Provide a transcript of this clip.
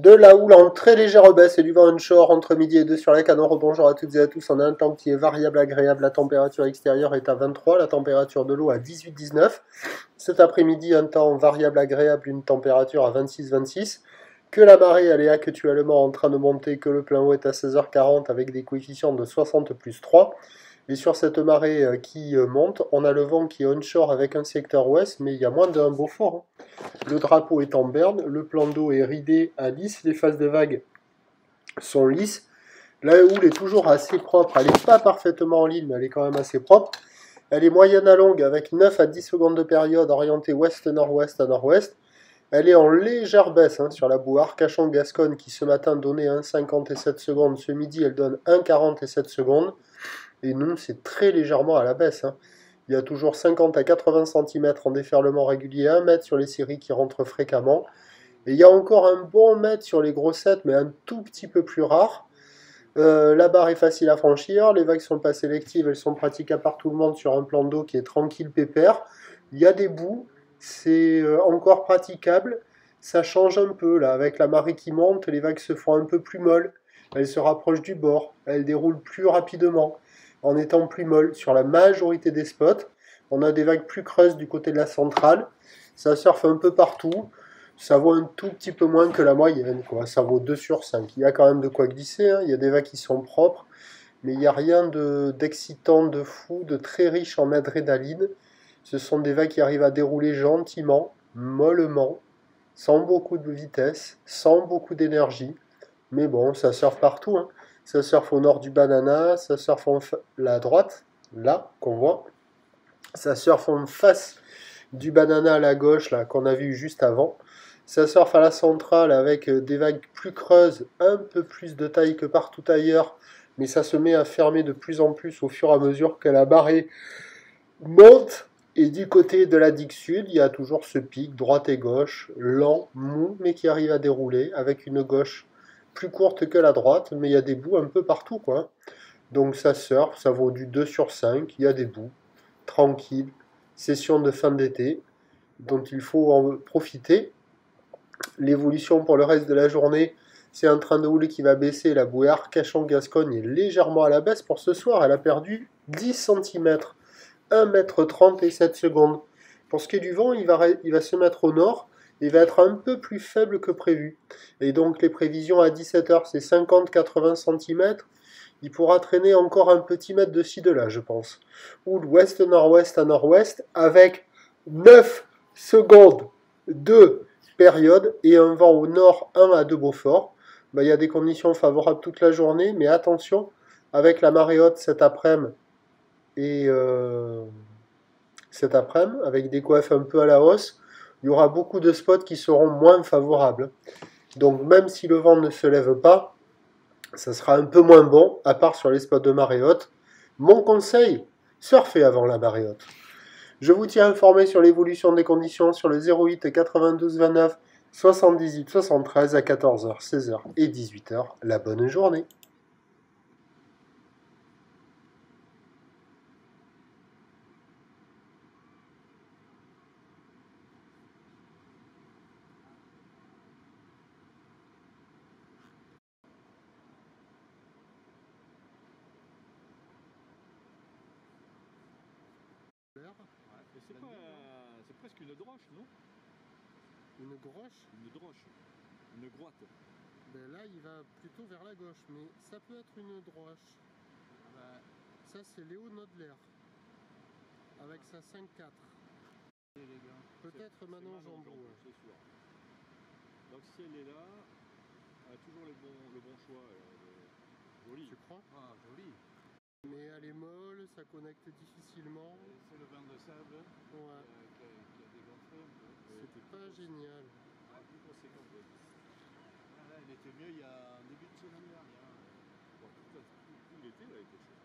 De la houle en très légère baisse et du vent onshore entre midi et 2 sur la Canon. Bonjour à toutes et à tous. On a un temps qui est variable, agréable. La température extérieure est à 23, la température de l'eau à 18-19. Cet après-midi, un temps variable, agréable, une température à 26-26. Que la marée, elle est actuellement en train de monter, que le plein eau est à 16h40 avec des coefficients de 60 plus 3. Et sur cette marée qui monte, on a le vent qui est onshore avec un secteur ouest, mais il y a moins d'un Beaufort. Le drapeau est en berne, le plan d'eau est ridé à lisse, les phases de vagues sont lisses. La houle est toujours assez propre, elle n'est pas parfaitement en ligne, mais elle est quand même assez propre. Elle est moyenne à longue avec 9 à 10 secondes de période orientée ouest-nord-ouest à nord-ouest. Elle est en légère baisse sur la boue Arcachon-Gascogne qui ce matin donnait 1,57 secondes. Ce midi, elle donne 1,47 secondes. Et nous, c'est très légèrement à la baisse. Il y a toujours 50 à 80 cm en déferlement régulier, 1 mètre sur les séries qui rentrent fréquemment. Et il y a encore un bon mètre sur les grossettes, mais un tout petit peu plus rare. La barre est facile à franchir, les vagues sont pas sélectives, elles sont praticables par tout le monde sur un plan d'eau qui est tranquille, pépère. Il y a des boues, c'est encore praticable. Ça change un peu là, avec la marée qui monte, les vagues se font un peu plus molles. Elles se rapprochent du bord, elles déroulent plus rapidement en étant plus molles. Sur la majorité des spots, on a des vagues plus creuses du côté de la centrale. Ça surfe un peu partout. Ça vaut un tout petit peu moins que la moyenne, quoi. Ça vaut 2 sur 5. Il y a quand même de quoi glisser, Il y a des vagues qui sont propres, mais il n'y a rien d'excitant, de fou, de très riche en adrénaline. Ce sont des vagues qui arrivent à dérouler gentiment, mollement, sans beaucoup de vitesse, sans beaucoup d'énergie. Mais bon, ça surfe partout, Ça surfe au nord du Banana, ça surfe la droite, là, qu'on voit. Ça surfe en face du Banana à la gauche, là, qu'on a vu juste avant. Ça surfe à la centrale avec des vagues plus creuses, un peu plus de taille que partout ailleurs, mais ça se met à fermer de plus en plus au fur et à mesure que la marée monte. Et du côté de la digue sud, il y a toujours ce pic, droite et gauche, lent, mou, mais qui arrive à dérouler, avec une gauche plus courte que la droite, mais il y a des bouts un peu partout, quoi. Donc ça surfe, ça vaut du 2 sur 5, il y a des bouts, tranquille, session de fin d'été, dont il faut en profiter. L'évolution pour le reste de la journée, c'est un train de houle qui va baisser. La bouée Arcachon-Gascogne est légèrement à la baisse pour ce soir. Elle a perdu 10 cm, 1,37 m. Pour ce qui est du vent, il va se mettre au nord. Il va être un peu plus faible que prévu. Et donc les prévisions à 17h, c'est 50-80 cm. Il pourra traîner encore un petit mètre de ci de là, je pense. Ou l'ouest-nord-ouest à nord-ouest, avec 9 secondes de période et un vent au nord 1 à 2 Beaufort. Il y a des conditions favorables toute la journée, mais attention, avec la marée haute cet après-midi et avec des coiffes un peu à la hausse, il y aura beaucoup de spots qui seront moins favorables. Donc même si le vent ne se lève pas, ça sera un peu moins bon, à part sur les spots de marée haute. Mon conseil, surfez avant la marée haute. Je vous tiens informé sur l'évolution des conditions sur le 08 92 29 78 73 à 14h, 16h et 18h. La bonne journée. C'est presque une droche, non? Une groche? Une droche. Une grotte. Ben là, il va plutôt vers la gauche, mais ça peut être une droche. Ça, c'est Léo Nodler, avec sa 5-4. Peut-être Manon Jambou. C'est sûr. Donc si elle est là, elle a toujours le bon choix. Joli. Tu crois? Ah, joli. Mais elle est molle, ça connecte difficilement. C'est le bain de sable qui a dégonflé un peu. C'était pas génial. Plus conséquent. Là, elle était mieux il y a un début de semaine dernière. Bon, tout l'été, elle a été chaude.